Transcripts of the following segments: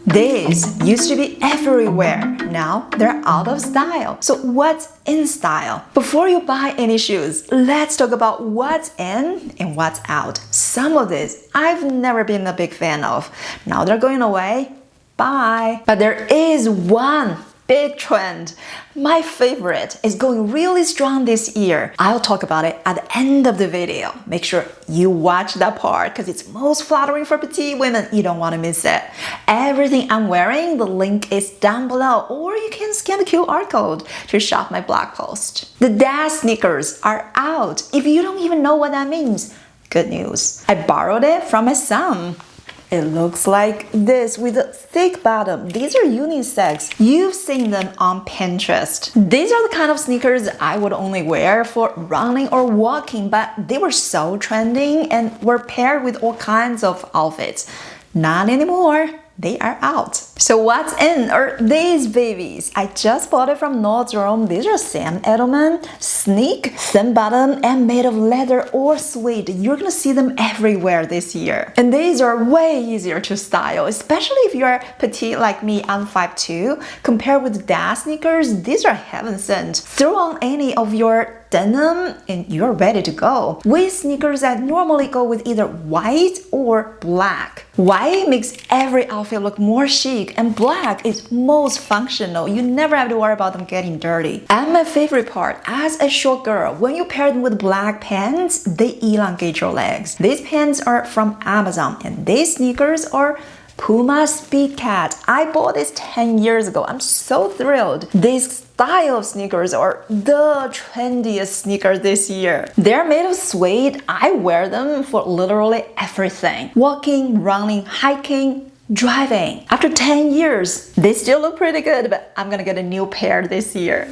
These used to be everywhere. Now they're out of style. So what's in style? Before you buy any shoes, let's talk about what's in and what's out. Some of this I've never been a big fan of. Now they're going away. Bye. But there is one big trend. My favorite is going really strong this year. I'll talk about it at the end of the video. Make sure you watch that part because it's most flattering for petite women. You don't want to miss it. Everything I'm wearing, the link is down below, or you can scan the QR code to shop my blog post. The Dash sneakers are out. If you don't even know what that means, good news. I borrowed it from my son. It looks like this with a thick bottom. These are unisex. You've seen them on Pinterest. These are the kind of sneakers I would only wear for running or walking, but they were so trending and were paired with all kinds of outfits. Not anymore. They are out. So what's in are these babies. I just bought it from Nordstrom. These are Sam Edelman, sleek, thin bottom, and made of leather or suede. You're gonna see them everywhere this year. And these are way easier to style, especially if you're petite like me. I'm 5'2". Compared with Dash sneakers, these are heaven sent. Throw on any of your denim and you're ready to go. With sneakers that normally go with either white or black. White makes every outfit look more chic and black is most functional. You never have to worry about them getting dirty. And my favorite part, as a short girl, when you pair them with black pants, they elongate your legs. These pants are from Amazon and these sneakers are Puma Speed Cat. I bought this 10 years ago. I'm so thrilled. These style of sneakers are the trendiest sneakers this year. They're made of suede. I wear them for literally everything. Walking, running, hiking, driving. After 10 years, they still look pretty good, but I'm gonna get a new pair this year.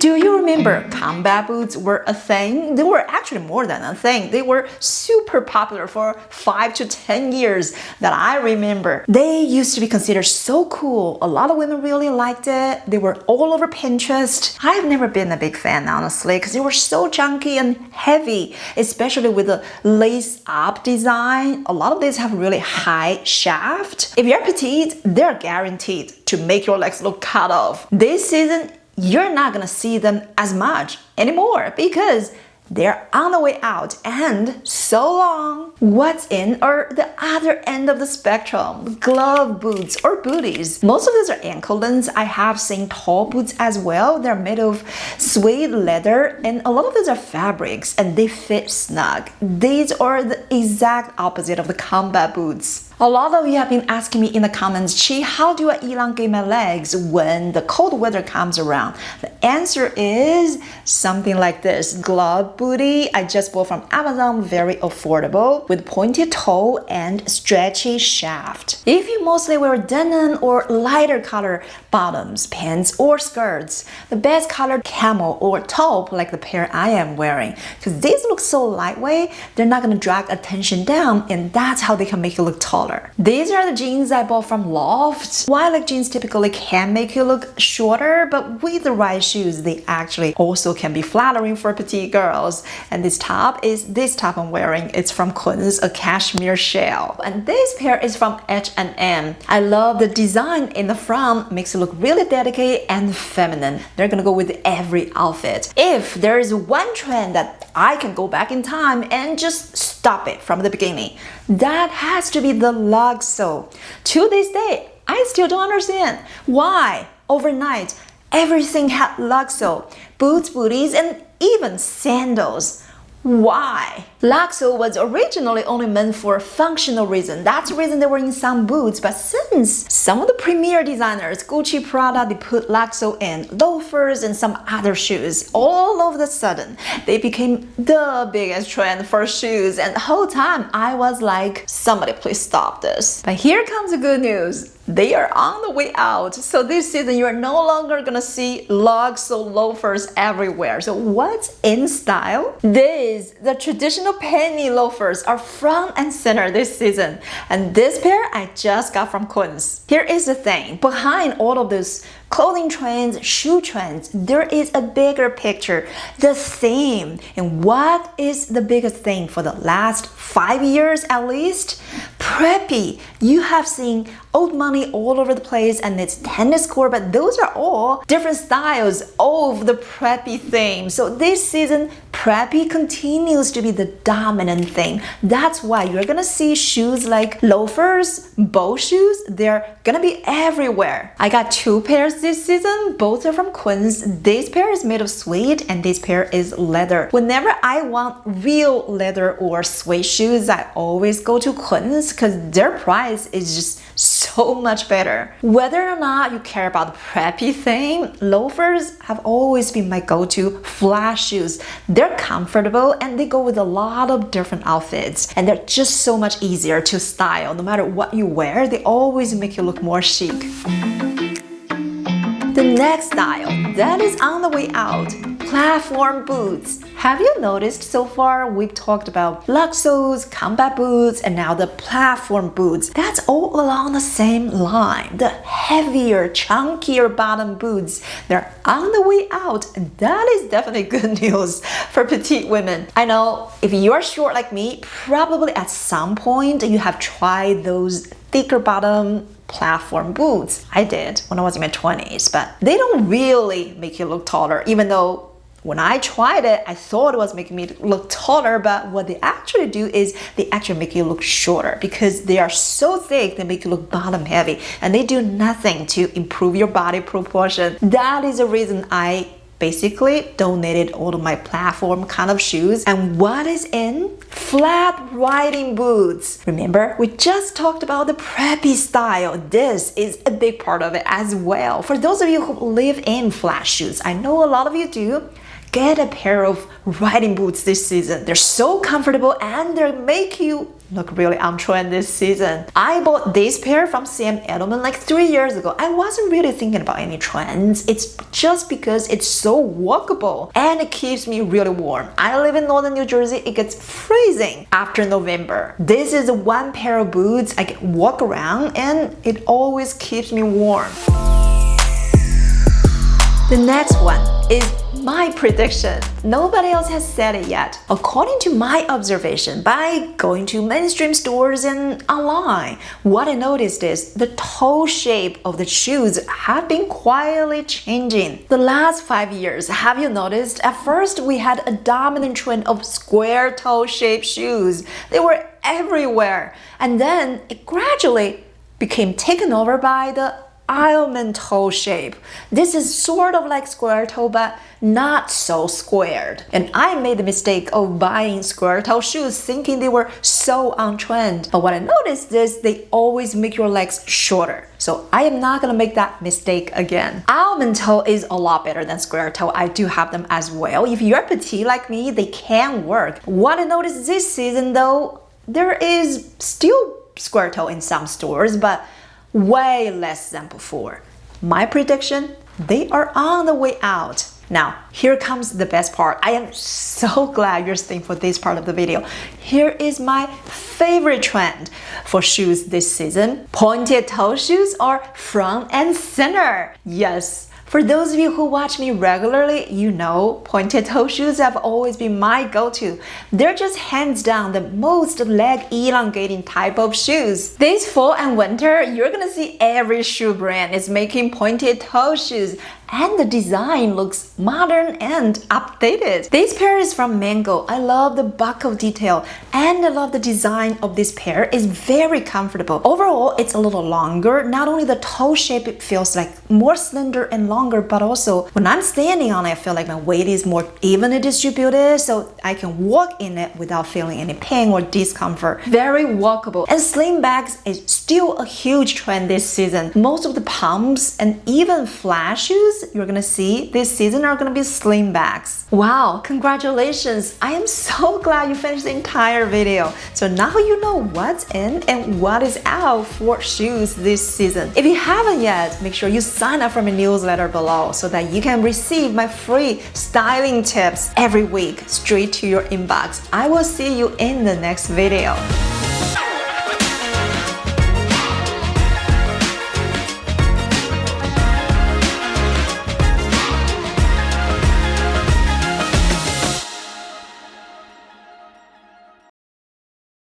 Do you remember combat boots were a thing? They were actually more than a thing. They were super popular for 5 to 10 years that I remember. They used to be considered so cool. A lot of women really liked it. They were all over Pinterest. I've never been a big fan, honestly, because they were so chunky and heavy, especially with the lace-up design. A lot of these have really high shaft. If you're petite, they're guaranteed to make your legs look cut off. This season, you're not gonna see them as much anymore because they're on the way out and so long. What's in are the other end of the spectrum, glove boots or booties. Most of these are ankle lengths. I have seen tall boots as well. They're made of suede leather and a lot of these are fabrics and they fit snug. These are the exact opposite of the combat boots. A lot of you have been asking me in the comments, Chi, how do I elongate my legs when the cold weather comes around? The answer is something like this. Glove booty I just bought from Amazon, very affordable, with pointed toe and stretchy shaft. If you mostly wear denim or lighter color bottoms, pants, or skirts, the best color camel or taupe like the pair I am wearing, because these look so lightweight, they're not going to drag attention down and that's how they can make you look taller. These are the jeans I bought from Loft. While jeans typically can make you look shorter, but with the right shoes, they actually also can be flattering for petite girls. And this top is this top I'm wearing. It's from Kunz, a cashmere shell. And this pair is from H&M. I love the design in the front, makes it look really delicate and feminine. They're gonna go with every outfit. If there is one trend that I can go back in time and just stop it from the beginning, that has to be the lug sole. To this day, I still don't understand why overnight everything had lug sole, boots, booties, and even sandals. Why? Lug sole was originally only meant for a functional reason. That's the reason they were in some boots. But since some of the premier designers, Gucci, Prada, they put lug sole in loafers and some other shoes, all of a sudden, they became the biggest trend for shoes. And the whole time I was like, somebody please stop this. But here comes the good news. they are on the way out. So this season, you're no longer gonna see Suede loafers everywhere. So what's in style? The traditional penny loafers are front and center this season. And this pair I just got from Quince. Here is the thing, behind all of those clothing trends, shoe trends, there is a bigger picture, the theme. And what is the biggest thing for the last 5 years at least? Preppy. You have seen old money all over the place and it's tennis court, but those are all different styles of the preppy theme. So this season, preppy continues to be the dominant thing. That's why you're gonna see shoes like loafers, bow shoes, they're gonna be everywhere. I got 2 pairs this season, both are from Quince. This pair is made of suede and this pair is leather. Whenever I want real leather or suede shoes, I always go to Quince because their price is just so much better. Whether or not you care about the preppy thing, loafers have always been my go-to flash shoes. They're comfortable and they go with a lot of different outfits and they're just so much easier to style. No matter what you wear, they always make you look more chic. The next style that is on the way out, platform boots. Have you noticed so far we've talked about Luxos, combat boots, and now the platform boots. That's all along the same line. The heavier, chunkier bottom boots, they're on the way out, and that is definitely good news for petite women. I know if you're short like me, probably at some point you have tried those thicker bottom platform boots. I did when I was in my 20s, but they don't really make you look taller, even though when I tried it, I thought it was making me look taller, but what they actually do is they actually make you look shorter because they are so thick, they make you look bottom heavy and they do nothing to improve your body proportion. That is the reason I basically donated all of my platform kind of shoes. And what is in? Flat riding boots. Remember, we just talked about the preppy style. This is a big part of it as well. For those of you who live in flat shoes, I know a lot of you do, get a pair of riding boots this season. They're so comfortable and they make you look really on trend this season. I bought this pair from Edelman like 3 years ago. I wasn't really thinking about any trends. It's just because it's so walkable and it keeps me really warm. I live in northern New Jersey. It gets freezing after November. This is one pair of boots I can walk around and it always keeps me warm. The next one is my prediction. Nobody else has said it yet. According to my observation, by going to mainstream stores and online, what I noticed is the toe shape of the shoes have been quietly changing. The last 5 years, have you noticed? At first, we had a dominant trend of square toe shaped shoes. They were everywhere. And then it gradually became taken over by the Edelman toe shape. This is sort of like square toe, but not so squared. And I made the mistake of buying square toe shoes thinking they were so on trend. But what I noticed is they always make your legs shorter. So I am not gonna make that mistake again. Almond toe is a lot better than square toe. I do have them as well. If you're petite like me, they can work. What I noticed this season though, there is still square toe in some stores, but way less than before. My prediction, they are on the way out. Now, here comes the best part. I am so glad you're staying for this part of the video. Here is my favorite trend for shoes this season. Pointed toe shoes are front and center. Yes. For those of you who watch me regularly, you know pointed toe shoes have always been my go-to. They're just hands down the most leg elongating type of shoes. This fall and winter, you're gonna see every shoe brand is making pointed toe shoes. And the design looks modern and updated. This pair is from Mango. I love the buckle detail and I love the design of this pair. It's very comfortable. Overall, it's a little longer. Not only the toe shape, it feels like more slender and longer, but also when I'm standing on it, I feel like my weight is more evenly distributed, so I can walk in it without feeling any pain or discomfort. Very walkable. And slim bags is still a huge trend this season. Most of the pumps and even flat shoes shoes you're gonna see this season are gonna be sling bags. Wow, congratulations! I am so glad you finished the entire video. So now you know what's in and what is out for shoes this season. If you haven't yet, make sure you sign up for my newsletter below so that you can receive my free styling tips every week straight to your inbox. I will see you in the next video.